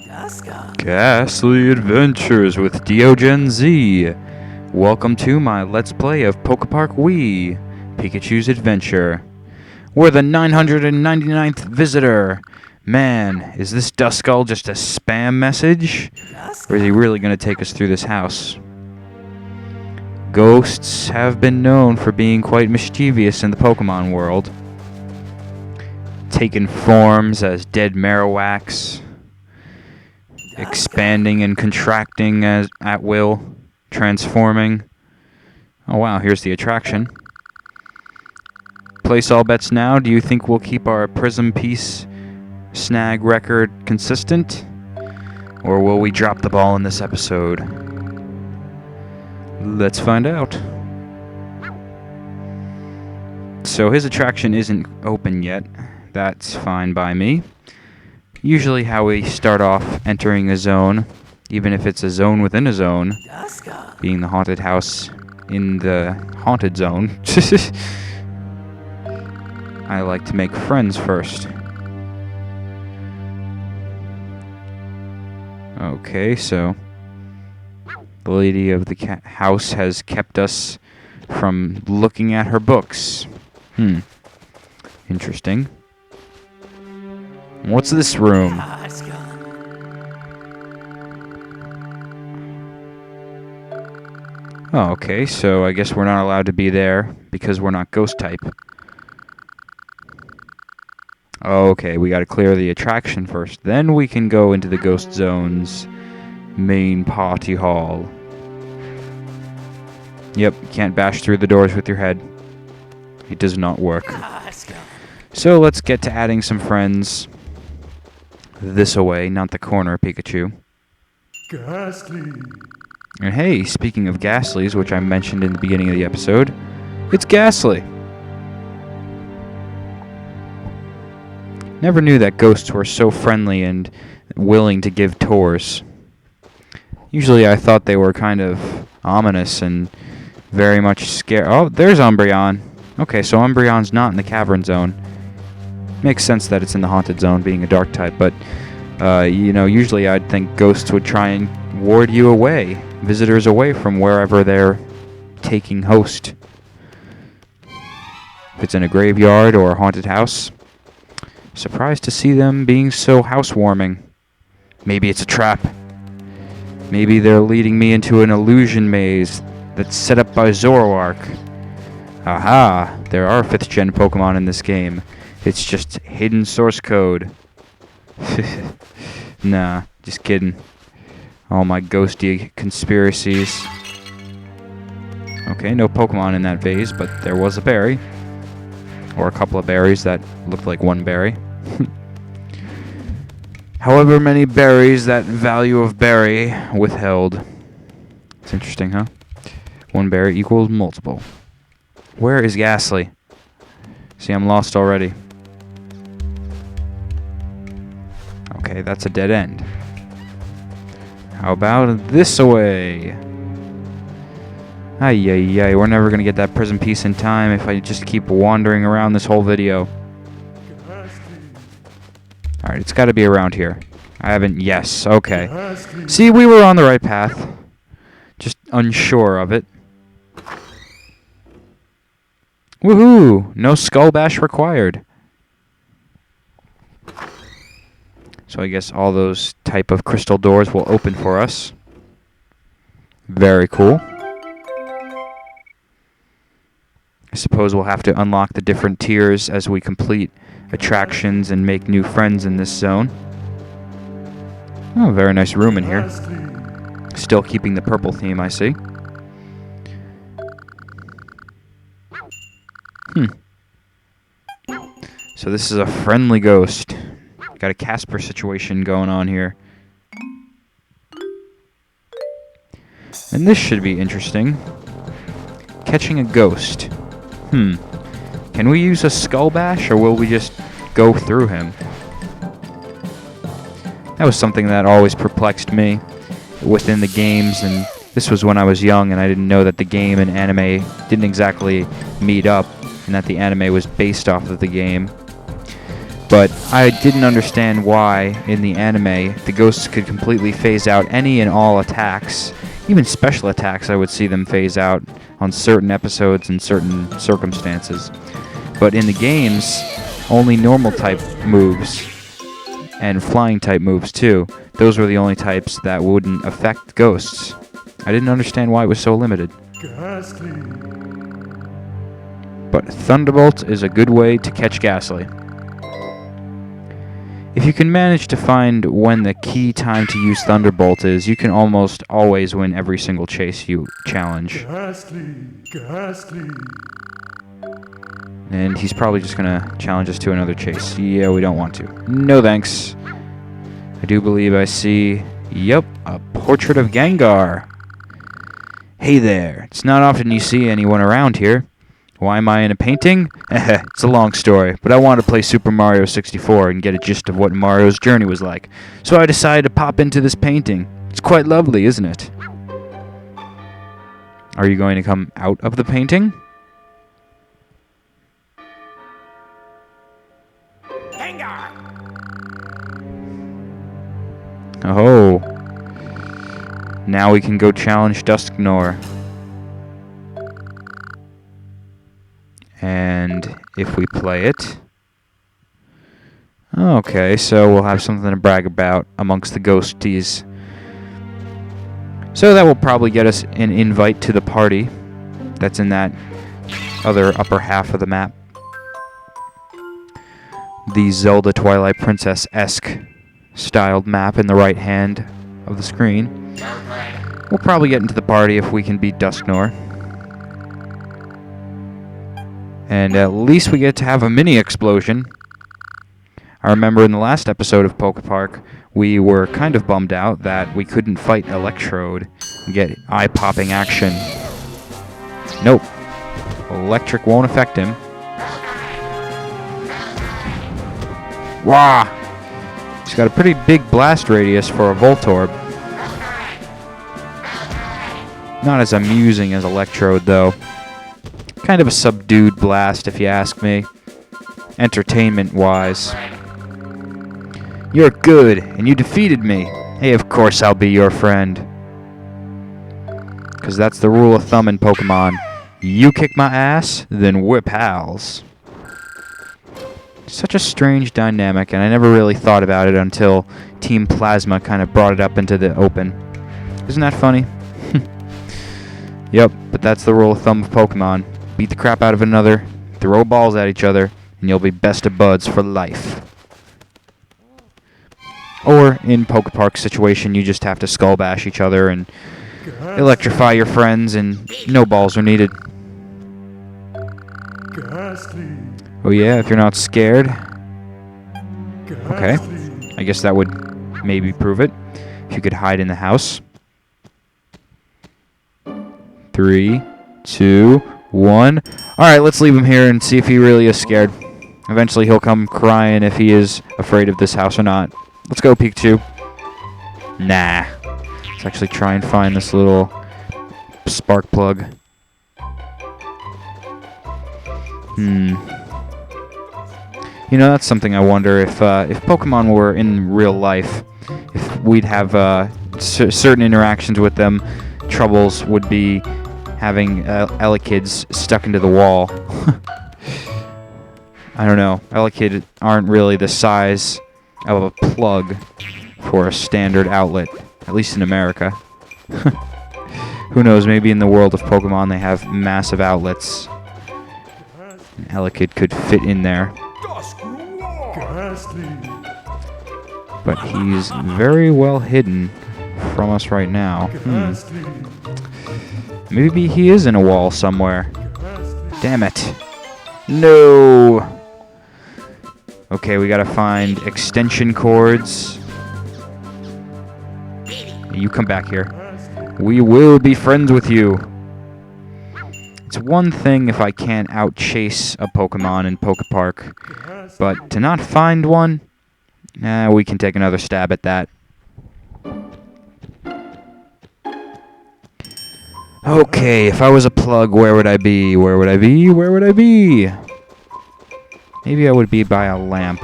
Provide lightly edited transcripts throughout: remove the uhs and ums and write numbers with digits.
Ghastly Adventures with DeoGenZ. Welcome to my Let's Play of PokePark Wii, Pikachu's Adventure. We're the 999th visitor. Man, is this Dusknoir just a spam message? Or is he really going to take us through this house? Ghosts have been known for being quite mischievous in the Pokemon world. Taking forms as dead Marowaks, expanding and contracting at will, transforming. Oh wow, here's the attraction. Place all bets now. Do you think we'll keep our Prism Piece snag record consistent? Or will we drop the ball in this episode? Let's find out. So his attraction isn't open yet. That's fine by me. Usually how we start off entering a zone, even if it's a zone within a zone, being the haunted house in the haunted zone. I like to make friends first. Okay, so the lady of the house has kept us from looking at her books. Interesting. What's this room? Oh, okay, so I guess we're not allowed to be there because we're not ghost type. Okay, we gotta clear the attraction first. Then we can go into the Ghost Zone's main party hall. Yep, you can't bash through the doors with your head. It does not work. So let's get to adding some friends. This away, not the corner, Pikachu. Ghastly. And hey, speaking of Ghastlies, which I mentioned in the beginning of the episode, it's Ghastly. Never knew that ghosts were so friendly and willing to give tours. Usually I thought they were kind of ominous and very much scared. Oh, there's Umbreon. Okay, so Umbreon's not in the Cavern Zone. Makes sense that it's in the Haunted Zone, being a Dark type, but, you know, usually I'd think ghosts would try and ward you away, visitors away from wherever they're taking host. If it's in a graveyard or a haunted house. Surprised to see them being so housewarming. Maybe it's a trap. Maybe they're leading me into an illusion maze that's set up by Zoroark. Aha! There are 5th gen Pokemon in this game. It's just hidden source code. Nah, just kidding. All my ghosty conspiracies. Okay, no Pokemon in that vase, but there was a berry. Or a couple of berries that looked like one berry. However many berries that value of berry withheld. It's interesting, huh? One berry equals multiple. Where is Ghastly? See, I'm lost already. Okay, that's a dead end. How about this away? Ay, we're never gonna get that Prism Piece in time if I just keep wandering around this whole video. Alright, it's gotta be around here. I haven't... Yes, okay. See, we were on the right path. Just unsure of it. Woohoo! No Skull Bash required. So I guess all those type of crystal doors will open for us. Very cool. I suppose we'll have to unlock the different tiers as we complete attractions and make new friends in this zone. Oh, very nice room in here. Still keeping the purple theme, I see. So this is a friendly ghost. Got a Casper situation going on here. And this should be interesting. Catching a ghost. Can we use a Skull Bash, or will we just go through him? That was something that always perplexed me within the games, and this was when I was young and I didn't know that the game and anime didn't exactly meet up, and that the anime was based off of the game. But I didn't understand why, in the anime, the ghosts could completely phase out any and all attacks. Even special attacks, I would see them phase out on certain episodes and certain circumstances. But in the games, only normal type moves, and flying type moves too, those were the only types that wouldn't affect ghosts. I didn't understand why it was so limited. Ghastly. But Thunderbolt is a good way to catch Ghastly. If you can manage to find when the key time to use Thunderbolt is, you can almost always win every single chase you challenge. Ghastly. Ghastly. And he's probably just gonna challenge us to another chase. Yeah, we don't want to. No thanks. I do believe I see, yep, a portrait of Gengar. Hey there, it's not often you see anyone around here. Why am I in a painting? It's a long story, but I wanted to play Super Mario 64 and get a gist of what Mario's journey was like. So I decided to pop into this painting. It's quite lovely, isn't it? Are you going to come out of the painting? Gengar! Oh. Now we can go challenge Dusknoir. And if we play it... Okay, so we'll have something to brag about amongst the ghosties. So that will probably get us an invite to the party that's in that other upper half of the map. The Zelda Twilight Princess-esque styled map in the right hand of the screen. We'll probably get into the party if we can beat Dusknoir. And at least we get to have a mini explosion. I remember in the last episode of PokePark, we were kind of bummed out that we couldn't fight Electrode and get eye-popping action. Nope. Electric won't affect him. Wah! He's got a pretty big blast radius for a Voltorb. Not as amusing as Electrode, though. Kind of a subdued blast, if you ask me. Entertainment-wise. You're good, and you defeated me. Hey, of course I'll be your friend. Because that's the rule of thumb in Pokemon. You kick my ass, then we're pals. Such a strange dynamic, and I never really thought about it until Team Plasma kind of brought it up into the open. Isn't that funny? Yep, but that's the rule of thumb of Pokemon. Beat the crap out of another, throw balls at each other, and you'll be best of buds for life. Or, in PokePark's situation, you just have to skull bash each other and electrify your friends, and no balls are needed. Ghastly. Oh yeah, if you're not scared. Okay, Ghastly. I guess that would maybe prove it. If you could hide in the house. 3, 2, 1. Alright, let's leave him here and see if he really is scared. Eventually he'll come crying if he is afraid of this house or not. Let's go, Pikachu. Nah. Let's actually try and find this little spark plug. You know, that's something I wonder if Pokemon were in real life, if we'd have certain interactions with them, troubles would be having Elekkids stuck into the wall. I don't know. Elekid aren't really the size of a plug for a standard outlet, at least in America. Who knows, maybe in the world of Pokemon they have massive outlets. An Elekid could fit in there. Ghastly. But he's very well hidden from us right now. Ghastly. Maybe he is in a wall somewhere. Ghastly. Damn it. No! Okay, we gotta find extension cords. You come back here. We will be friends with you. It's one thing if I can't out-chase a Pokemon in PokePark, but to not find one, we can take another stab at that. Okay, if I was a plug, where would I be? Where would I be? Where would I be? Maybe I would be by a lamp.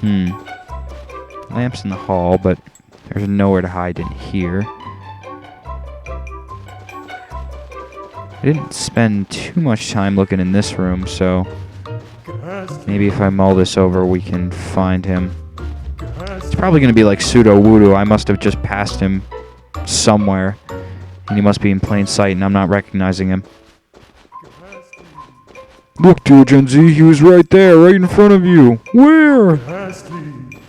Lamps in the hall, but there's nowhere to hide in here. I didn't spend too much time looking in this room, so maybe if I mull this over, we can find him. It's probably going to be like pseudo-voodoo. I must have just passed him somewhere, and he must be in plain sight, and I'm not recognizing him. Look, DeoGenZ, he was right there, right in front of you. Where?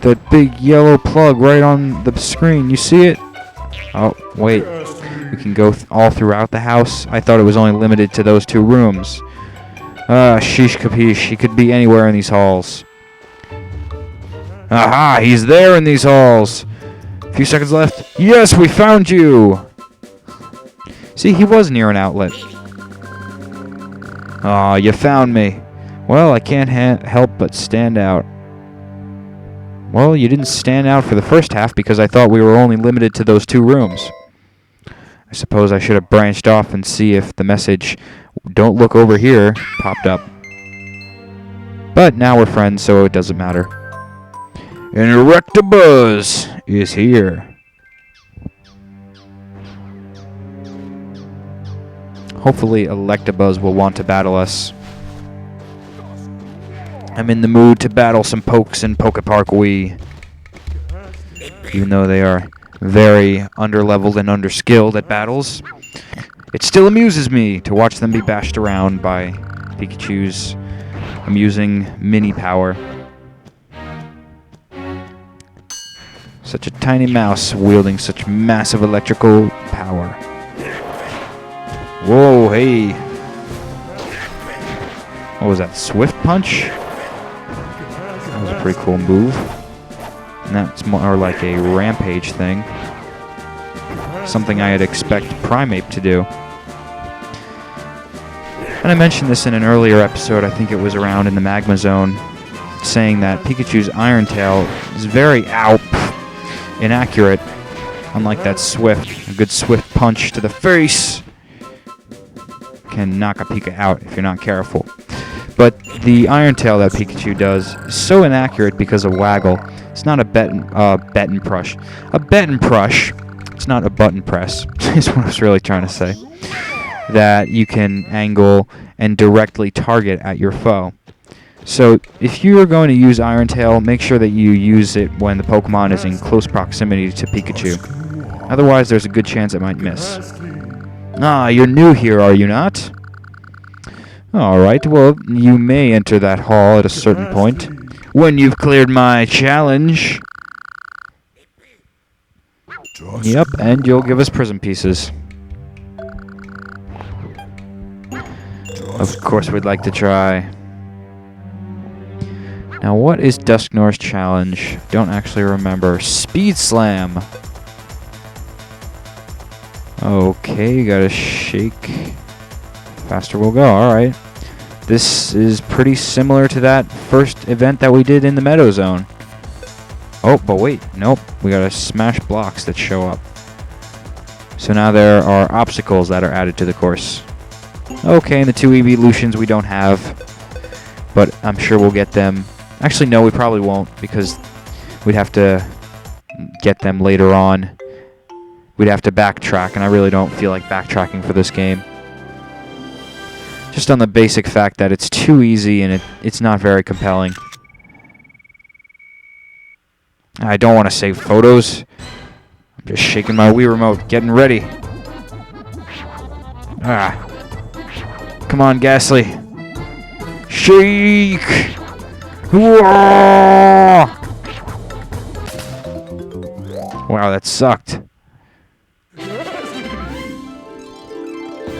That big yellow plug right on the screen. You see it? Oh, wait. We can go all throughout the house. I thought it was only limited to those 2 rooms. Sheesh capiche. He could be anywhere in these halls. Aha! He's there in these halls. A few seconds left. Yes, we found you! See, he was near an outlet. Aw, you found me. Well, I can't help but stand out. Well, you didn't stand out for the first half because I thought we were only limited to those 2 rooms. I suppose I should have branched off and see if the message, "Don't look over here," popped up. But now we're friends, so it doesn't matter. And Erectabuzz is here. Hopefully Electabuzz will want to battle us. I'm in the mood to battle some pokes in PokePark Wii. Even though they are very underleveled and underskilled at battles, it still amuses me to watch them be bashed around by Pikachu's amusing mini power. Such a tiny mouse wielding such massive electrical power. Whoa, hey. What was that, Swift Punch? That was a pretty cool move. And that's more like a rampage thing. Something I'd expect Primeape to do. And I mentioned this in an earlier episode, I think it was around in the Magma Zone, saying that Pikachu's Iron Tail is very inaccurate. Unlike that Swift, a good Swift Punch to the face can knock a Pika out if you're not careful. But the Iron Tail that Pikachu does is so inaccurate because of Waggle. It's not a button push. A button push. It's not a button press. Is what I was really trying to say. That you can angle and directly target at your foe. So if you are going to use Iron Tail, make sure that you use it when the Pokemon is in close proximity to Pikachu. Otherwise, there's a good chance it might miss. Ah, you're new here, are you not? Alright, well, you may enter that hall at a certain point. When you've cleared my challenge. Yep, and you'll give us prism pieces. Of course we'd like to try. Now what is Dusknoir's challenge? Don't actually remember. Speed Slam! Okay, you gotta shake. Faster we'll go, alright. This is pretty similar to that first event that we did in the Meadow Zone. Oh, but wait, nope. We gotta smash blocks that show up. So now there are obstacles that are added to the course. Okay, and the 2 evolutions we don't have, but I'm sure we'll get them. Actually, no, we probably won't, because we'd have to get them later on. We'd have to backtrack, and I really don't feel like backtracking for this game. Just on the basic fact that it's too easy and it's not very compelling. I don't want to save photos. I'm just shaking my Wii remote, getting ready. Ah. Come on, Ghastly. Shake! Whoa! Wow, that sucked.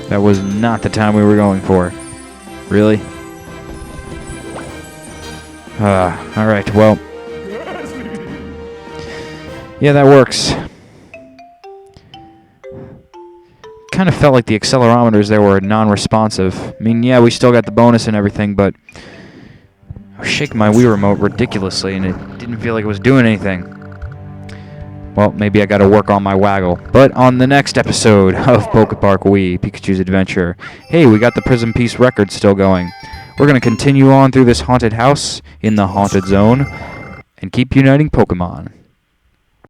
That was not the time we were going for. Really? Alright, well. Yeah, that works. Kind of felt like the accelerometers there were non-responsive. I mean, yeah, we still got the bonus and everything, but I was shaking my Wii remote ridiculously, and it didn't feel like it was doing anything. Well, maybe I gotta work on my Waggle. But on the next episode of PokePark Wii, Pikachu's Adventure, hey, we got the Prism Piece record still going. We're gonna continue on through this haunted house in the Haunted Zone, and keep uniting Pokemon.